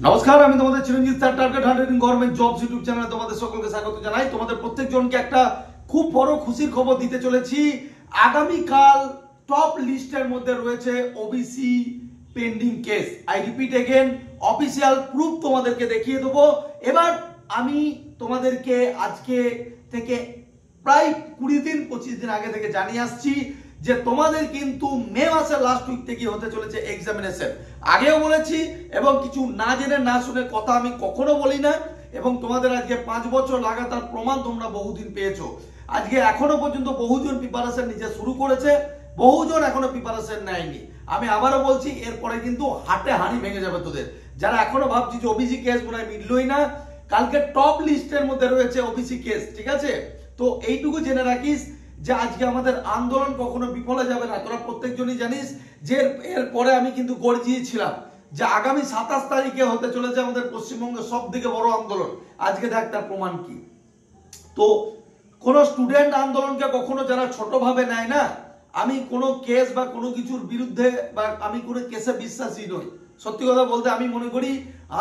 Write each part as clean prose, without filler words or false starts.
নমস্কার, আমি তোমাদের Chiranjit sir, target 100 government jobs YouTube চ্যানেলে তোমাদের সকলকে স্বাগত জানাই। তোমাদের প্রত্যেকজনকে একটা খুব বড় খুশির খবর দিতে চলেছি। আগামীকাল টপ লিস্টের মধ্যে রয়েছে OBC pending case. I repeat again, official proof তোমাদেরকে দেখিয়ে দেবো। এবার আমি তোমাদেরকে আজকে থেকে প্রায় 20 দিন 25 দিন আগে থেকে জানিয়ে আসছি যে তোমাদের কিন্তু মে মাসের লাস্ট উইক থেকে হতে চলেছে এক্সামিনেশন। আগেও বলেছি এবং কিছু না জেনে না শুনে কথা আমি কখনো বলি না, এবং তোমাদের আজকে 5 বছর লাগাতার প্রমাণ তোমরা বহুদিন পেয়েছো। আজকে এখনো পর্যন্ত বহুজন প্রিপারেশন নিজে শুরু করেছে, বহুজন এখনো প্রিপারেশন নেয়নি। আমি আবারও বলছি, এরপরে কিন্তু হাটে হাঁড়ি ভেঙে যাবে তোদের। যারা এখনো ভাবছি যে ওবিসি কেস মনে হয় মিটলই না, কালকে টপ লিস্টের মধ্যে রয়েছে ওবিসি কেস, ঠিক আছে? তো এইটুকু জেনে রাখিস যে আজকে আমাদের আন্দোলন কখনো বিফলে যাবে না। তোরা প্রত্যেকজনই জানিস যে এরপরে আমি কিন্তু গর্জিয়েছিলাম যে আগামী 27 তারিখে হতে চলেছে আমাদের পশ্চিমবঙ্গের সব থেকে বড় আন্দোলন। আজকে দেখ তার প্রমাণ কি। তো কোন স্টুডেন্ট আন্দোলনকে কখনো যারা ছোটভাবে নেয় না, আমি কোনো কেস বা কোনো কিছুর বিরুদ্ধে বা আমি কোনো কেসে বিশ্বাসী নই। সত্যি কথা বলতে আমি মনে করি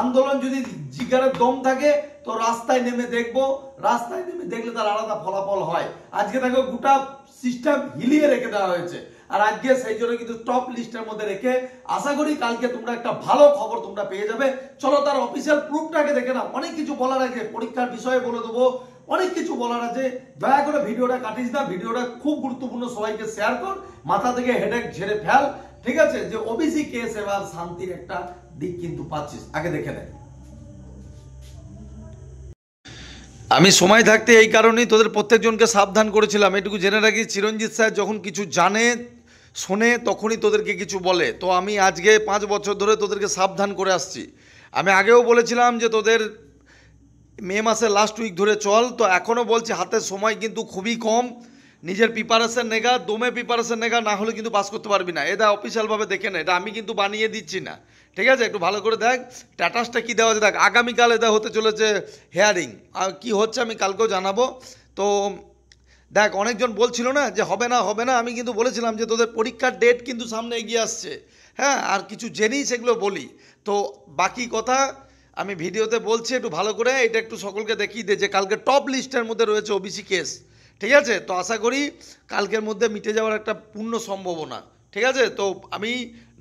আন্দোলন যদি জিগারের দম থাকে তো রাস্তায় নেমে দেখবো, রাস্তায় নেমে দেখলে তার আলাদা ফলাফল হয়। আজকে তাকে গোটা সিস্টেম হিলিয়ে রেখে দেওয়া হয়েছে, আর আজকে সেই জন্য কিন্তু টপ লিস্টের মধ্যে রেখে আশা করি কালকে তোমরা একটা ভালো খবর তোমরা পেয়ে যাবে। চলো তার অফিসিয়াল প্রুফটাকে দেখে নাও। অনেক কিছু বলার আছে, পরীক্ষার বিষয়ে বলে দেবো, অনেক কিছু বলার আছে। দয়া করে ভিডিওটা কাটিস না, ভিডিওটা খুব গুরুত্বপূর্ণ, সবাইকে শেয়ার কর, মাথা থেকে হেডেক ঝেড়ে ফেল, ঠিক আছে? যে ওবিসি কেস এবার শান্তির একটা দিক কিন্তু পাচ্ছিস। আগে দেখে নেয়। আমি সময় থাকতে এই কারণেই তোদের প্রত্যেকজনকে সাবধান করেছিলাম, এটুকু জেনে রাখি চিরঞ্জিত স্যার যখন কিছু জানে শোনে তখনই তোদেরকে কিছু বলে। তো আমি আজকে 5 বছর ধরে তোদেরকে সাবধান করে আসছি। আমি আগেও বলেছিলাম যে তোদের মে মাসের লাস্ট উইক ধরে চল, তো এখনও বলছি হাতের সময় কিন্তু খুবই কম। নিজের প্রিপারেশন নেগা, দমে প্রিপারেশন নেগা, না হলে কিন্তু পাস করতে পারবি না। এটা অফিসিয়ালভাবে দেখে না, এটা আমি কিন্তু বানিয়ে দিচ্ছি না, ঠিক আছে? একটু ভালো করে দেখ স্ট্যাটাসটা কী দেওয়া আছে। দেখ আগামীকাল এটা হতে চলেছে হেয়ারিং, আর কী হচ্ছে আমি কালকেও জানাবো। তো দেখ অনেকজন বলছিল না যে হবে না হবে না, আমি কিন্তু বলেছিলাম যে তোদের পরীক্ষার ডেট কিন্তু সামনে এগিয়ে আসছে, হ্যাঁ, আর কিছু জেনেই সেগুলো বলি। তো বাকি কথা আমি ভিডিওতে বলছি, একটু ভালো করে এটা একটু সকলকে দেখিয়ে দে যে কালকে টপ লিস্টের মধ্যে রয়েছে ওবিসি কেস, ঠিক আছে? তো আশা করি কালকের মধ্যে মিটে যাওয়ার একটা পূর্ণ সম্ভাবনা, ঠিক আছে? তো আমি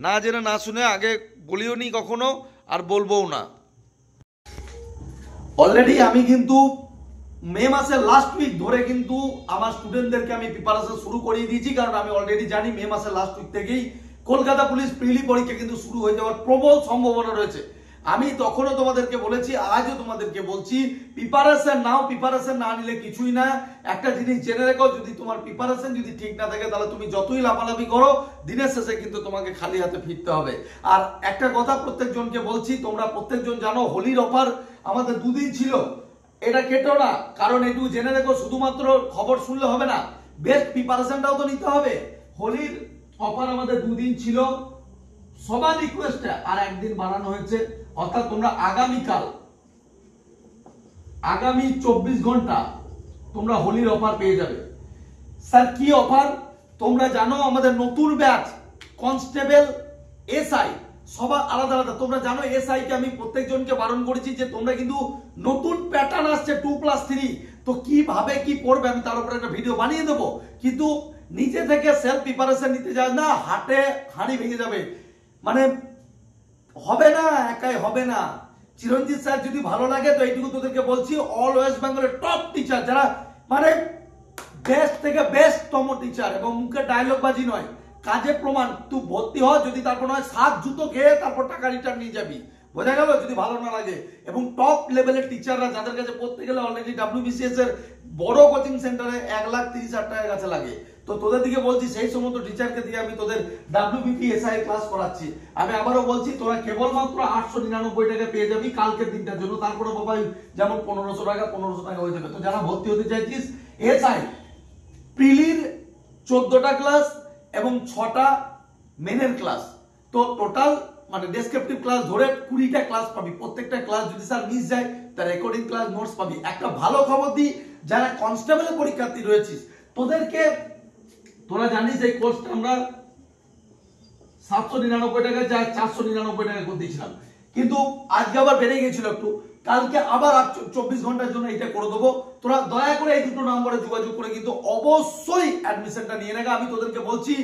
না জেনে না শুনে আগে বলিও নি কখনো, আর বলবোও না। অলরেডি আমি কিন্তু মে মাসের লাস্ট উইক ধরে কিন্তু আমার স্টুডেন্টদেরকে আমি প্রিপারেশন শুরু করিয়ে দিয়েছি, কারণ আমি অলরেডি জানি মে মাসের লাস্ট উইক থেকেই কলকাতা পুলিশ প্রিলি পরীক্ষা কিন্তু শুরু হয়ে যাওয়ার প্রবল সম্ভাবনা রয়েছে। আমি তখনও তোমাদেরকে বলেছি, আজও তোমাদেরকে বলছি, প্রিপারেশন নাও। প্রিপারেশন না নিলে কিছুই না। একটা জিনিস জেনে রেখো, যদি তোমার প্রিপারেশন যদি ঠিক না থাকে তাহলে তুমি যতই লাফালাফি করো দিনের শেষে কিন্তু তোমাকে খালি হাতে ফিরতে হবে। আর একটা কথা প্রত্যেকজনকে বলছি, তোমরা প্রত্যেকজন জানো হোলির অফার আমাদের 2 দিন ছিল। এটা কেটো না, কারণ এটুকু জেনে রেখো শুধুমাত্র খবর শুনলে হবে না, বেস্ট প্রিপারেশনটাও তো নিতে হবে। হোলির অফার আমাদের 2 দিন ছিল, সবার রিকোয়েস্টে আর একদিন বাড়ানো হয়েছে, অর্থাৎ তোমরা আগামীকাল আগামী 24 ঘন্টা তোমরা হোলির অফার পেয়ে যাবে। স্যার কি অফার? তোমরা জানো আমাদের নতুন ব্যাচ কনস্টেবল এসআই সবার আলাদা আলাদা। তোমরা জানো এসআই কে আমি প্রত্যেকজনকে বারণ করেছি যে তোমরা কিন্তু নতুন প্যাটার্ন আসছে 2+3, তো কিভাবে কি পড়বে আমি তার উপরে একটা ভিডিও বানিয়ে দেবো। কিন্তু নিজে থেকে সেলফ প্রিপারেশন নিতে যায় না, হাটে হাঁড়ি ভেঙে যাবে, মানে হবে না, একাই হবে না। চিরঞ্জিত স্যার যদি ভালো লাগে তো এইটুকু তোদেরকে বলছি, অল ওয়েস্ট বেঙ্গলের টপ টিচার, যারা মানে বেস্ট থেকে বেস্ট তম টিচার, এবং মুখে ডায়লগ বাজি নয়, কাজে প্রমাণ। তুই ভর্তি হ, যদি তারপর নয় 7 জুতো খেয়ে তারপর টাকা রিটার্ন নিয়ে যাবি, বোঝা গেল? যদি ভালো না লাগে। এবং টপ লেভেলের টিচাররা যাদের কাছে পড়তে গেলে অলরেডি WBCS এর বড় কোচিং সেন্টারে 1,30,000 টাকার কাছে লাগে, তো তোদের দিকে বলছি সেই সমস্ত টিচারকে দিয়ে আমি তোদের WBPSI ক্লাস করাচ্ছি। আমি আবারও বলছি, তোরা কেবলমাত্র 899 টাকা পেয়ে যাবি কালকের দিনটার জন্য। তারপরে বাবাই যেমন 1500 টাকা হয়ে যাবে। তো যারা ভর্তি হতে চাইছিস, এসআই প্রিলির 14টা ক্লাস এবং 6টা মেনের ক্লাস, তো টোটাল মানে ডেসক্রিপটিভ ক্লাস ধরে 20টা ক্লাস পাবি। প্রত্যেকটা ক্লাস যদি স্যার মিস যায় তার রেকর্ডিং ক্লাস নোটস পাবি। একটা ভালো খবর দিই, যারা কনস্টেবলের পরীক্ষার্থী রয়েছিস তোদেরকে, তোরা জানিস এই কোর্সটা আমরা 799 টাকা যা 499 টাকা করে দিয়েছিলাম, কিন্তু আজকে আবার বেড়ে গেছিল একটু, কালকে আবার 24 ঘন্টার জন্য এটা করে দেবো। তোরা দয়া করে এই দুটো নম্বরে যোগাযোগ করে কিন্তু অবশ্যই অ্যাডমিশনটা নিয়ে নেগা। আমি তোদেরকে বলছি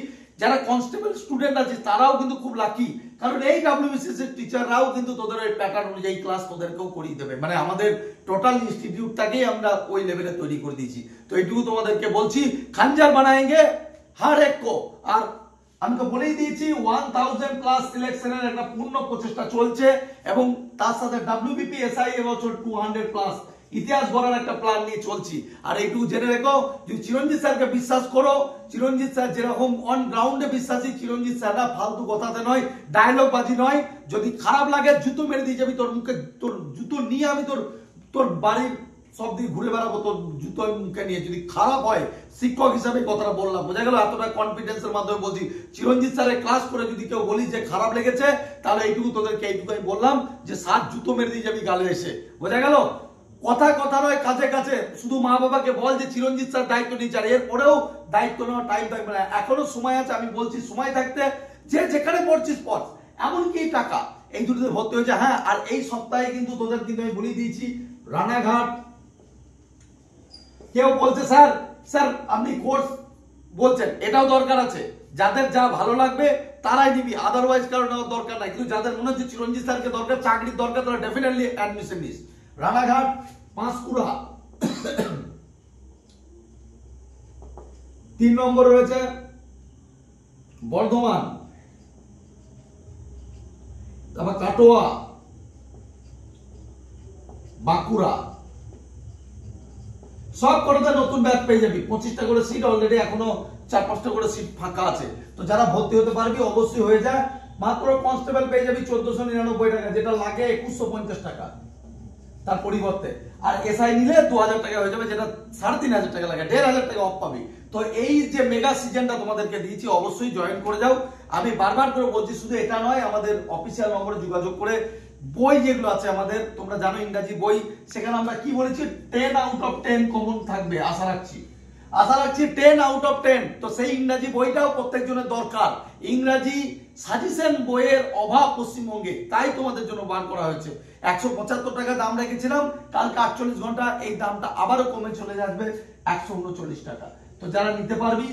যারা কনস্টেবল স্টুডেন্ট আছে তারাও কিন্তু খুব লাকি, কারণ এই ডাব্লিউবিসিএস এর টিচাররাও কিন্তু তোদের ওই প্যাটার্ন অনুযায়ী ক্লাস তোদেরকেও করিয়ে দেবে। মানে আমাদের টোটাল ইনস্টিটিউটটাকেই আমরা ওই লেভেলে তৈরি করে দিয়েছি। তো এইটুকু তোমাদেরকে বলছি, খঞ্জার বানায়েঙ্গে হার এক কো। আর আমি তো বলেই দিয়েছি 1000 প্লাস সিলেকশনের একটা পূর্ণ প্রচেষ্টা চলছে, এবং তার সাথে ডাব্লিউবিপি এসআই এবছর 200 প্লাস ইতিহাস গড়ার একটা প্ল্যান নিয়ে চলছি। আর এইটুকু জেনে রেখো, যদি চিরঞ্জিত স্যারকে বিশ্বাস করো, চিরঞ্জিত স্যার যেরকম অন গ্রাউন্ডে বিশ্বাসী, চিরঞ্জিত স্যাররা ফালতু কথাতে নয়, ডায়লগ বাজি নয়। যদি খারাপ লাগে জুতো মেরে দিয়ে যাবি তোর মুখে, তোর জুতো নিয়ে আমি তোর বাড়ির সব দিকে ঘুরে বেড়াবো তোর জুতো মুখে নিয়ে। যদি খারাপ হয়, শিক্ষক হিসাবে কথাটা বললাম, বোঝা গেল? এতটা কনফিডেন্সের মাধ্যমে বলছি। চিরঞ্জিত স্যারের ক্লাস করে যদি কেউ বলি যে খারাপ লেগেছে, তাহলে এইটুকু তোদেরকে এইটুকু আমি বললাম যে স্যার জুতো মেরে দিয়ে যাবি গালে এসে, বোঝা গেল? কথা কথা নয়, কাছে কাছে। শুধু মা বাবাকে বল যে চিরঞ্জিত স্যার দায়িত্ব নিচ্ছে, আর এরপরেও দায়িত্ব নেওয়ার টাইম থাকবে না, এখনো সময় আছে। আমি বলছি সময় থাকতে যে যেখানে পড়ছিস পড়, এমনকি টাকা এই দুটোতে ভর্তি হয়েছে। হ্যাঁ, আর এই সপ্তাহে কিন্তু তোদের কিন্তু আমি বলে দিয়েছি রানাঘাট। কেউ বলছে স্যার স্যার আপনি কোর্স বলছেন, এটাও দরকার আছে। যাদের যা ভালো লাগবে তারাই নিবি, আদারওয়াইজ কারো নেওয়ার দরকার নাই। কিন্তু যাদের মনে হচ্ছে চিরঞ্জিত স্যারকে দরকার, চাকরির দরকার, তারা ডেফিনেটলি অ্যাডমিশন নিস। রানাঘাট, পাঁশকুড়া 3 নম্বর রয়েছে, বর্ধমান, তারপর কাটোয়া, বাঁকুড়া, সব কটাতে নতুন ব্যাচ পেয়ে যাবি। 25টা করে সিট অলরেডি, এখনো 4-5টা করে সিট ফাঁকা আছে। তো যারা ভর্তি হতে পারবি অবশ্যই হয়ে যায়। মাত্র কনস্টেবল পেয়ে যাবি 1499 টাকা, যেটা লাগে 2150 টাকা তার পরিবর্তে। আর এসআই নিলে 2000 টাকা হয়ে যাবে, যেটা 3500 টাকা লাগে, 1500 টাকা অফ পাবি। তো এই যে মেগা সিজনটা তোমাদেরকে দিয়েছি, অবশ্যই জয়েন করে যাও। আমি বারবার করে বলছি, শুধু এটা নয়, আমাদের অফিসিয়াল নম্বরে যোগাযোগ করে বই যেগুলো আছে আমাদের, তোমরা জানো ইংরাজি বই, সেখানে আমরা কি বলেছি 10 আউট অফ 10 কমন থাকবে, আশা রাখছি 10 আউট অফ 10। তো সেই ইংরাজি বইটাও প্রত্যেকজনের দরকার। ইংরাজি সাজেশন বইয়ের অভাব পশ্চিমবঙ্গে, তাই তোমাদের জন্য বার করা হয়েছে। 175 টাকা দাম রেখেছিলাম, কালকে 48 ঘন্টা এই দামটা আবারও কমে চলে যাবে 139 টাকা। তো যারা নিতে পারবি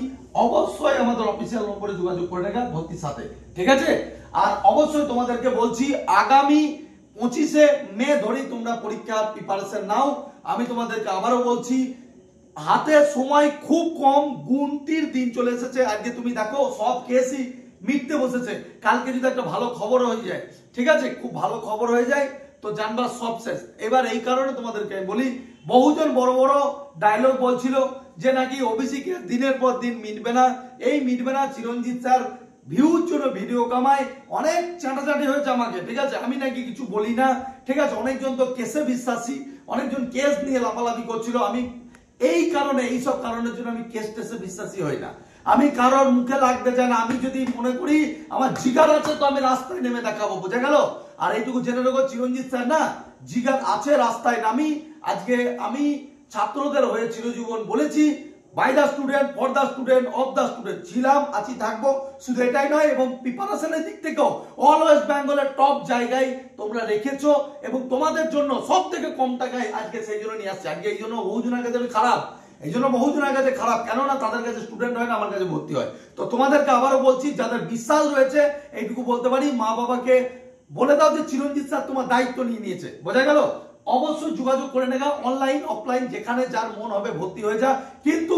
অবশ্যই আমাদের অফিসিয়াল নম্বরে যোগাযোগ করে নেগা ভর্তির সাথে, ঠিক আছে? আর অবশ্যই তোমাদেরকে বলছি, আগামী 25শে মে ধরেই তোমরা পরীক্ষার প্রিপারেশন নাও। আমি তোমাদেরকে আবারও বলছি, হাতে সময় খুব কম, গুনতির দিন চলে এসেছে। আজকে তুমি দেখো সব কেসই মিটতে বসেছে। কালকে যদি একটা ভালো খবর হয়ে যায়, ঠিক আছে, খুব ভালো খবর হয়ে যায়, তো জানবা সব শেষ। এবার এই কারণে তোমাদেরকে বলি, বহুজন বড় বড় ডায়লগ বলছিল যে নাকি ওবিসি কে দিনের পর দিন মিটবে না, এই মিটবে না। চিরঞ্জিত স্যার ভিউর জন্য ভিডিও কামায়, অনেক চাঁটাচাঁটি হয়েছে আমাকে, ঠিক আছে? আমি নাকি কিছু বলি না, ঠিক আছে? অনেকজন তো কেসে বিশ্বাসী, অনেকজন কেস নিয়ে লাফালাফি করছিল। আমি এই কারণে, এইসব কারণের জন্য আমি কেস টেসে বিশ্বাসী হই না। আমি কারোর মুখে লাগতে চাই না। আমি যদি মনে করি আমার জিগার আছে, তো আমি রাস্তায় নেমে দেখাবো, বোঝা গেল? আর এইটুকু জেনে রেখো, চিরঞ্জিত স্যার না, জিগার আছে, রাস্তায় নামি। আজকে আমি ছাত্রদের হয়ে চিরজীবন বলেছি, by the student, for the student, of the student ছিলাম, আছি, থাকবো। শুধু এটাই নয়, এবং প্রিপারেশনের দিক থেকেও অল ওয়েস্ট বেঙ্গলের টপ জায়গায় তোমরা রেখেছো, এবং তোমাদের জন্য সব থেকে কম টাকায় আজকে সেই জন্য নিয়ে আসছে। আজকে এই জন্য বহুজনের কাছে খারাপ, এই জন্য বহুজনের কাছে খারাপ, কেননা তাদের কাছে স্টুডেন্ট হয় না, আমার কাছে ভর্তি হয়। তো তোমাদেরকে আবারও বলছি, যাদের বিশ্বাস রয়েছে, এইটুকু বলতে পারি, মা বাবাকে বলে দাও যে চিরঞ্জিত স্যার তোমার দায়িত্ব নিয়ে নিয়েছে, বোঝা গেল? অবশ্যই যোগাযোগ করে নেগা, অনলাইন অফলাইন যেখানে যার মন হবে ভর্তি হয়ে যা। কিন্তু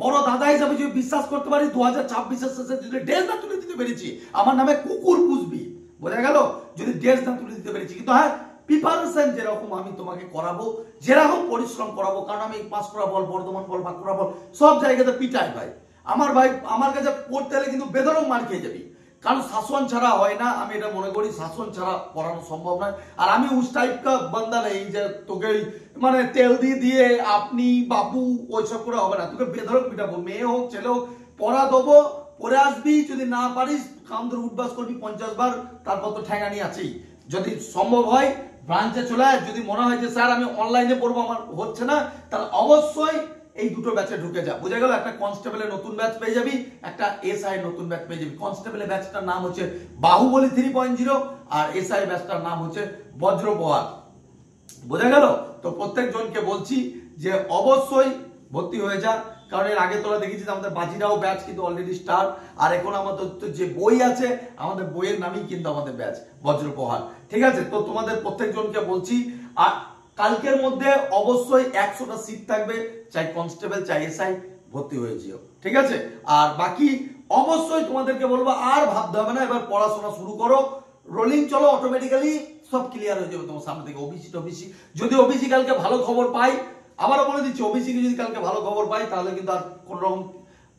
বড় দাদা হিসাবে যদি বিশ্বাস করতে পারি, 2026-এর শেষে যদি ড্রেস না তুলে দিতে পেরেছি, আমার নামে কুকুর পুষবি, বোঝা গেল? যদি ড্রেস না তুলে দিতে পেরেছি। কিন্তু হ্যাঁ, প্রিপারেশন যেরকম আমি তোমাকে করাবো, যেরকম পরিশ্রম করাবো, কারণ আমি পাঁশকুড়া বল, বর্ধমান বল, বাঁকুড়া বল, সব জায়গাতে পিটাই ভাই। ভাই আমার কাছে পড়তে হলে কিন্তু বেধরক মার খেয়ে যাবি, কারণ শাসন ছাড়া হয় না। আমি এটা মনে করি শাসন ছাড়া পড়ানো সম্ভব নয়। আর আমি উস টাইপ কা বান্দা নেই যে তোকে মানে তেল দিয়ে দিয়ে আপনি বাবু ওইসব করে হবে না। তোকে বেধরক পিটাবো, মেয়ে হোক ছেলে হোক, পড়া দেবো, পড়ে আসবি। যদি না পারিস কাম ধরে উঠবাস করবি 50 বার, তারপর তো ঠেঙানি আছেই। যদি সম্ভব হয় ব্রাঞ্চে চলে আয়। যদি মনে হয় যে স্যার আমি অনলাইনে পড়বো, আমার হচ্ছে না, তাহলে অবশ্যই এই দুটো ব্যাচে ঢুকে যা। বোঝা গেল? একটা কনস্টেবলের নতুন ব্যাচ পেয়ে যাবি, একটা এসআই এর নতুন ব্যাচ পেয়ে যাবি। কনস্টেবলের ব্যাচটার নাম হচ্ছে বাহুবলী 3.0 আর এসআই ব্যাচটার নাম হচ্ছে বজ্রপ্রহার। বোঝা গেল? তো প্রত্যেক জনকে বলছি যে অবশ্যই ভর্তি হয়ে যা, কারণ এর আগে তোরা দেখেছিস আমাদের বাজিরাও ব্যাচ কিন্তু অলরেডি স্টার্ট, আর এখন আমাদের যে বই আছে আমাদের বইয়ের নামই কিন্তু আমাদের ব্যাচ বজ্রপ্রহার। ঠিক আছে? তো তোমাদের প্রত্যেক জনকে বলছি, আর কালকের মধ্যে অবশ্যই 100টা সিট থাকবে, চাই কনস্টেবল চাই এসআই, ভর্তি হয়ে যেও। ঠিক আছে? আর বাকি অবশ্যই তোমাদেরকে বলবো আর ভাবতে হবে না, এবার পড়াশোনা শুরু করো, রোলিং চলো, অটোমেটিক্যালি সব ক্লিয়ার হয়ে যাবে তোমার সামনে থেকে। ওবিসি যদি ওবিসি কালকে ভালো খবর পাই, আবারও বলে দিচ্ছি, ওবিসি কে যদি কালকে ভালো খবর পাই তাহলে কিন্তু আর কোন রকম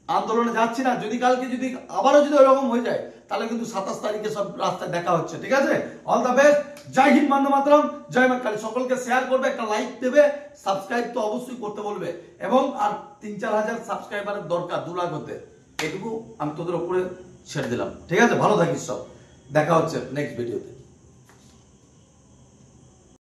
আন্দোলনে যাচ্ছি না। যদি কালকে যদি আবারও যদি ওইরকম হয়ে যায় তাহলে কিন্তু 27 তারিখে সব রাস্তায় দেখা হচ্ছে। ঠিক আছে? All the best. জয় হিন্দ, বন্দে মাতরম, জয় মা কালী। সকলকে শেয়ার করবে, একটা লাইক দেবে, সাবস্ক্রাইব তো অবশ্যই করতে বলবে, এবং আর 3-4 হাজার সাবস্ক্রাইবারের দরকার 2 লাখ হতে। এটুকু আমি তোদের উপরে ছেড়ে দিলাম। ঠিক আছে? ভালো থাকিস সব, দেখা হচ্ছে নেক্সট ভিডিওতে।